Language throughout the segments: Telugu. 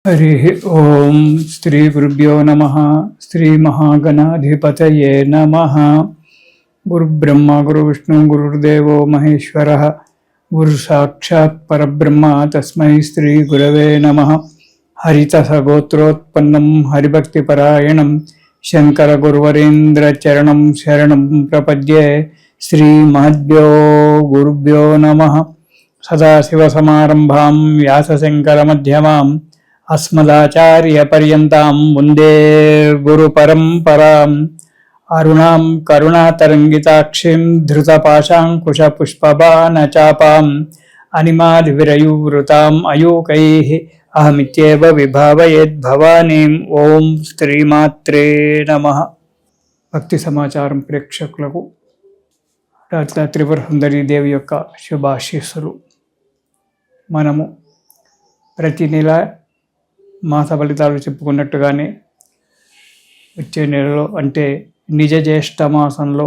हरि ओम श्री गुरुभ्यो नमः। श्री महागणाधिपतये नमः। गुरु ब्रह्मा गुरु विष्णु गुरुर्देवो महेश्वरः। गुरु साक्षात् परब्रह्म तस्मै श्री गुरवे नमः। हरितसगोत्रोत्पन्नं हरिभक्तिपरायणं शंकर गुरुवरेन्द्र चरणं शरणं प्रपद्ये। श्री महद्भ्यो गुरुभ्यो नमः। सदाशिवसमारम्भां व्यासशंकरमध्यमाम् अस्मदाचार्यपर्यन्तां वन्दे गुरुपरम्पराम्। अरुणां करुणातरङ्गिताक्षीं धृतपाशाङ्कुशपुष्पबाणचापाम् अनिमादिविरयुवृताम् अयूकैः अहमित्येव विभावयेद्भवानीम्। ओं श्रीमात्रे नमः। భక్తి సమాచారం ప్రేక్షకులకు డాక్టర్ త్రిపుర సుందరి దేవి యొక్క శుభాశీస్సులు. మనము ప్రతి నెల మాస ఫలితాలు చెప్పుకున్నట్టుగానే వచ్చే నెలలో అంటే నిజ జ్యేష్ఠ మాసంలో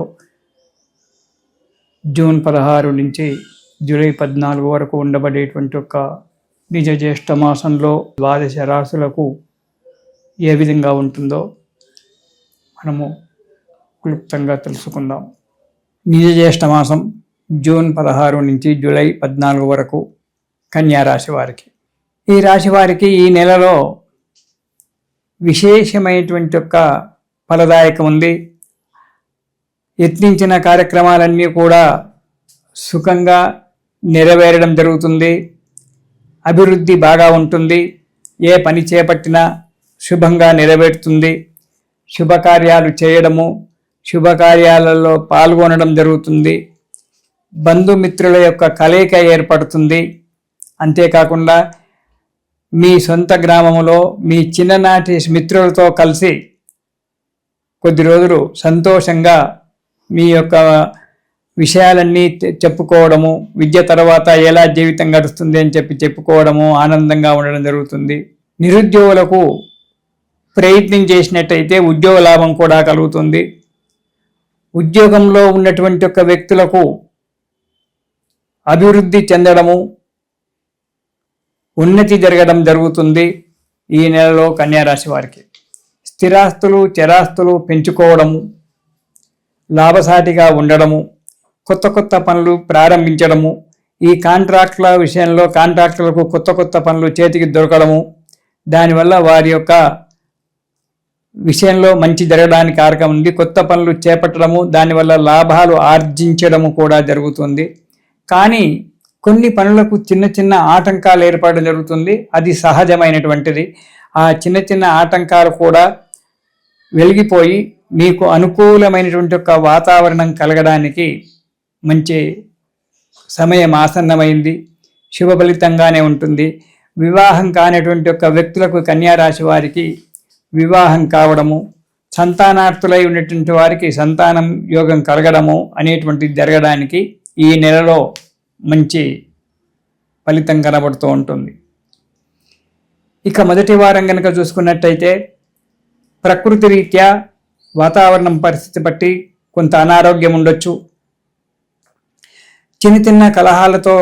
జూన్ 16 నుంచి జూలై 14 వరకు ఉండబడేటువంటి ఒక నిజ జ్యేష్ఠ మాసంలో ద్వాదశ రాశులకు ఏ విధంగా ఉంటుందో మనము క్లుప్తంగా తెలుసుకుందాం. నిజ జ్యేష్ఠ మాసం జూన్ 16 నుంచి జూలై 14 వరకు కన్యా రాశి వారికి. ఈ రాశి వారికి ఈ నెలలో విశేషమైనటువంటి ఒక ఫలదాయకం ఉంది. యత్నించిన కార్యక్రమాలన్నీ కూడా సుఖంగా నెరవేరడం జరుగుతుంది. అభివృద్ధి బాగా ఉంటుంది. ఏ పని చేపట్టినా శుభంగా నెరవేరుతుంది. శుభకార్యాలు చేయడము, శుభకార్యాలలో పాల్గొనడం జరుగుతుంది. బంధుమిత్రుల యొక్క కలయిక ఏర్పడుతుంది. అంతేకాకుండా మీ సొంత గ్రామంలో మీ చిన్ననాటి మిత్రులతో కలిసి కొద్ది రోజులు సంతోషంగా మీ యొక్క విషయాలన్నీ చెప్పుకోవడము, విద్య తర్వాత ఎలా జీవితం గడుస్తుంది అని చెప్పుకోవడము, ఆనందంగా ఉండడం జరుగుతుంది. నిరుద్యోగులకు ప్రయత్నం చేసినట్టయితే ఉద్యోగ లాభం కూడా కలుగుతుంది. ఉద్యోగంలో ఉన్నటువంటి ఒక వ్యక్తులకు అభివృద్ధి చెందడము, ఉన్నతి జరగడం జరుగుతుంది. ఈ నెలలో కన్యారాశి వారికి స్థిరాస్తులు చరాస్తులు పెంచుకోవడము, లాభసాటిగా ఉండడము, కొత్త కొత్త పనులు ప్రారంభించడము, ఈ కాంట్రాక్టుల విషయంలో కాంట్రాక్టులకు కొత్త కొత్త పనులు చేతికి దొరకడము, దానివల్ల వారి యొక్క విషయంలో మంచి జరగడానికి కారకం ఉంది. కొత్త పనులు చేపట్టడము, దానివల్ల లాభాలు ఆర్జించడము కూడా జరుగుతుంది. కానీ కొన్ని పనులకు చిన్న చిన్న ఆటంకాలు ఏర్పడడం జరుగుతుంది. అది సహజమైనటువంటిది. ఆ చిన్న చిన్న ఆటంకాలు కూడా వెలిగిపోయి మీకు అనుకూలమైనటువంటి ఒక వాతావరణం కలగడానికి మంచి సమయం ఆసన్నమైంది. శుభ ఫలితంగానే ఉంటుంది. వివాహం కానిటువంటి ఒక వ్యక్తులకు కన్యారాశి వారికి వివాహం కావడము, సంతానార్థులై ఉన్నటువంటి వారికి సంతానం యోగం కలగడము అనేటువంటిది జరగడానికి ఈ నెలలో మంచి ఫలితం కనబడుతూ ఉంటుంది. ఇక మొదటి వారం కనుక చూసుకున్నట్టయితే ప్రకృతి రీత్యా వాతావరణం పరిస్థితి బట్టి కొంత అనారోగ్యం ఉండొచ్చు. చిన్న చిన్న కలహాలతో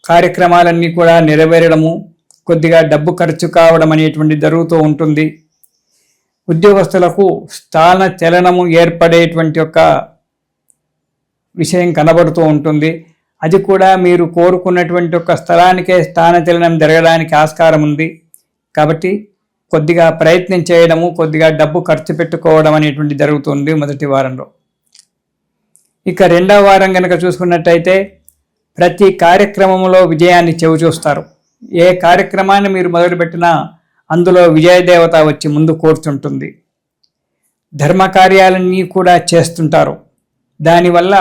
కార్యక్రమాలన్నీ కూడా నెరవేరడము, కొద్దిగా డబ్బు ఖర్చు కావడం అనేటువంటి జరుగుతూ ఉంటుంది. ఉద్యోగస్తులకు స్థాన చలనము ఏర్పడేటువంటి ఒక విషయం కనబడుతూ ఉంటుంది. అది కూడా మీరు కోరుకున్నటువంటి ఒక స్థలానికే స్థానచలనం జరగడానికి ఆస్కారం ఉంది. కాబట్టి కొద్దిగా ప్రయత్నం చేయడము, కొద్దిగా డబ్బు ఖర్చు పెట్టుకోవడం అనేటువంటి జరుగుతుంది మొదటి వారంలో. ఇక రెండవ వారం కనుక చూసుకున్నట్టయితే ప్రతి కార్యక్రమంలో విజయాన్ని చవిచూస్తారు. ఏ కార్యక్రమాన్ని మీరు మొదలుపెట్టినా అందులో విజయదేవత వచ్చి ముందు కూర్చుంటుంది. ధర్మకార్యాలన్నీ కూడా చేస్తుంటారు. దానివల్ల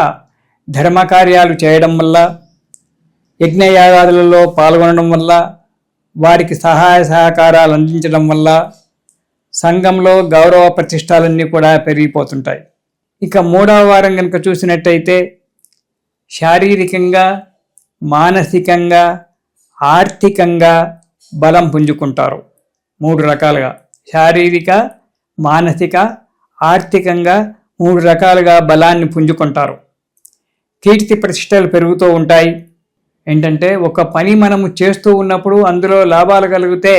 ధర్మకార్యాలు చేయడం వల్ల, యజ్ఞయాగాదులలో పాల్గొనడం వల్ల, వారికి సహాయ సహకారాలు అందించడం వల్ల సంఘంలో గౌరవ ప్రతిష్టాలన్నీ కూడా పెరిగిపోతుంటాయి. ఇక మూడవ వారం కనుక చూసినట్టయితే శారీరకంగా, మానసికంగా, ఆర్థికంగా బలం పుంజుకుంటారు. 3 రకాలుగా శారీరక, మానసిక, ఆర్థికంగా 3 రకాలుగా బలాన్ని పుంజుకుంటారు. కీర్తి ప్రతిష్టలు పెరుగుతూ ఉంటాయి. ఏంటంటే ఒక పని మనము చేస్తూ ఉన్నప్పుడు అందులో లాభాలు కలిగితే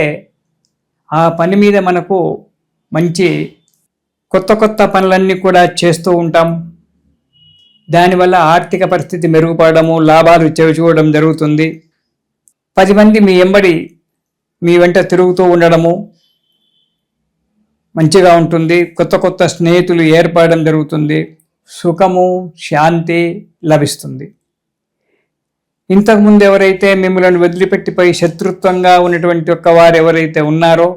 ఆ పని మీద మనకు మంచి కొత్త కొత్త పనులన్నీ కూడా చేస్తూ ఉంటాం. దానివల్ల ఆర్థిక పరిస్థితి మెరుగుపడము, లాభాలు చూడడం జరుగుతుంది. 10 మంది మీ వెంట తిరుగుతూ ఉండడము మంచిగా ఉంటుంది. కొత్త కొత్త స్నేహితులు ఏర్పడడం జరుగుతుంది. సుఖము, శాంతి లభిస్తుంది. ఇంతకుముందు ఎవరైతే మిమ్మల్ని వదిలిపెట్టిపోయి శత్రుత్వంగా ఉన్నటువంటి వారు ఎవరైతే ఉన్నారో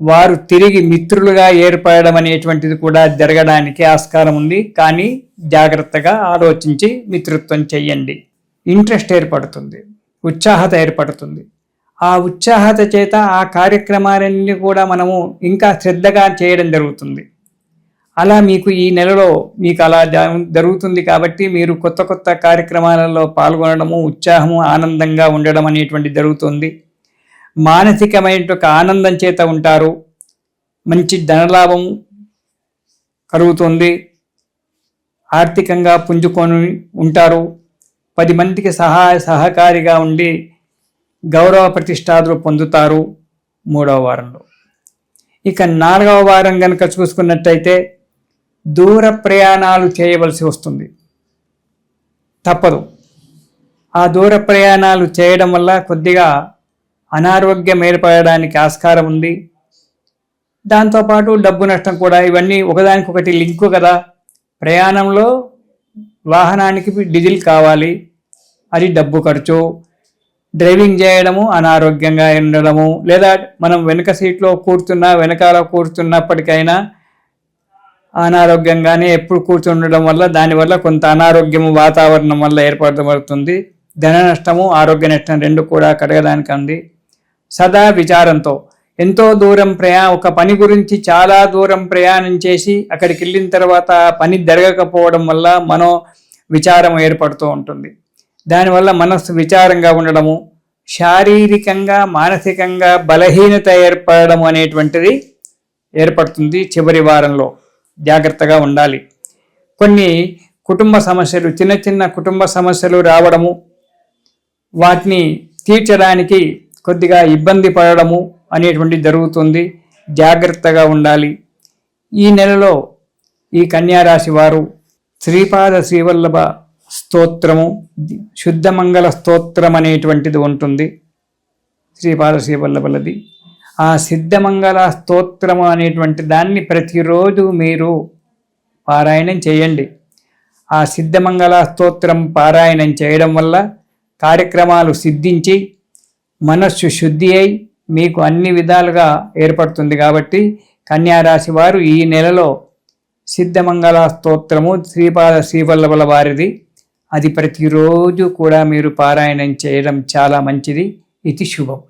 వారు తిరిగి మిత్రులుగా ఏర్పడడం అనేటువంటిది కూడా జరగడానికి ఆస్కారం ఉంది. కానీ జాగ్రత్తగా ఆలోచించి మిత్రత్వం చెయ్యండి. ఇంట్రెస్ట్ ఏర్పడుతుంది, ఉత్సాహత ఏర్పడుతుంది. ఆ ఉత్సాహత చేత ఆ కార్యక్రమాలన్నీ కూడా మనము ఇంకా శ్రద్ధగా చేయడం జరుగుతుంది. అలా మీకు ఈ నెలలో మీకు అలా జరుగుతుంది. కాబట్టి మీరు కొత్త కొత్త కార్యక్రమాలలో పాల్గొనడము, ఉత్సాహము, ఆనందంగా ఉండడం అనేటువంటి జరుగుతుంది. మానసికమైన ఆనందం చేత ఉంటారు. మంచి ధనలాభం కలుగుతుంది. ఆర్థికంగా పుంజుకొని ఉంటారు. 10 మందికి సహకారిగా ఉండి గౌరవ ప్రతిష్టాదులు పొందుతారు 3వ వారంలో. ఇక 4వ వారం కనుక చూసుకున్నట్టయితే దూర ప్రయాణాలు చేయవలసి వస్తుంది. తప్పదు. ఆ దూర ప్రయాణాలు చేయడం వల్ల కొద్దిగా అనారోగ్యం ఏర్పడడానికి ఆస్కారం ఉంది. దాంతోపాటు డబ్బు నష్టం కూడా. ఇవన్నీ ఒకదానికొకటి లింకు కదా. ప్రయాణంలో వాహనానికి డీజిల్ కావాలి, అది డబ్బు ఖర్చు. డ్రైవింగ్ చేయడము అనారోగ్యంగా ఉండడము, లేదా మనం వెనక సీట్లో వెనకాల కూర్చున్నప్పటికైనా అనారోగ్యంగానే ఎప్పుడు కూర్చుండడం వల్ల దానివల్ల కొంత అనారోగ్యము వాతావరణం వల్ల ఏర్పడబడుతుంది. ధన నష్టము, ఆరోగ్య నష్టం 2 కూడా కడగడానికి ఉంది. సదా విచారంతో ఎంతో దూరం ఒక పని గురించి చాలా దూరం ప్రయాణం చేసి అక్కడికి వెళ్ళిన తర్వాత పని జరగకపోవడం వల్ల విచారం ఏర్పడుతూ ఉంటుంది. దానివల్ల మనస్సు విచారంగా ఉండడము, శారీరకంగా మానసికంగా బలహీనత ఏర్పడడం అనేటువంటిది ఏర్పడుతుంది చివరి వారంలో. జాగ్రత్తగా ఉండాలి. కొన్ని కుటుంబ సమస్యలు, చిన్న చిన్న కుటుంబ సమస్యలు రావడము, వాటిని తీర్చడానికి కొద్దిగా ఇబ్బంది పడడము అనేటువంటిది జరుగుతుంది. జాగ్రత్తగా ఉండాలి. ఈ నెలలో ఈ కన్యారాశి వారు శ్రీపాద శ్రీవల్లభ స్తోత్రము, శుద్ధమంగళ స్తోత్రం అనేటువంటిది ఉంటుంది. శ్రీపాద శ్రీవల్లభలది. ఆ సిద్ధమంగళ స్తోత్రము అనేటువంటి దాన్ని ప్రతిరోజు మీరు పారాయణం చేయండి. ఆ సిద్ధమంగళ స్తోత్రం పారాయణం చేయడం వల్ల కార్యక్రమాలు సిద్ధించి మనస్సు శుద్ధి అయి మీకు అన్ని విధాలుగా ఏర్పడుతుంది. కాబట్టి కన్యారాశి వారు ఈ నెలలో సిద్ధమంగళ స్తోత్రము శ్రీపాద శ్రీవల్లభుల వారిది, అది ప్రతిరోజు కూడా మీరు పారాయణం చేయడం చాలా మంచిది. ఇది శుభం.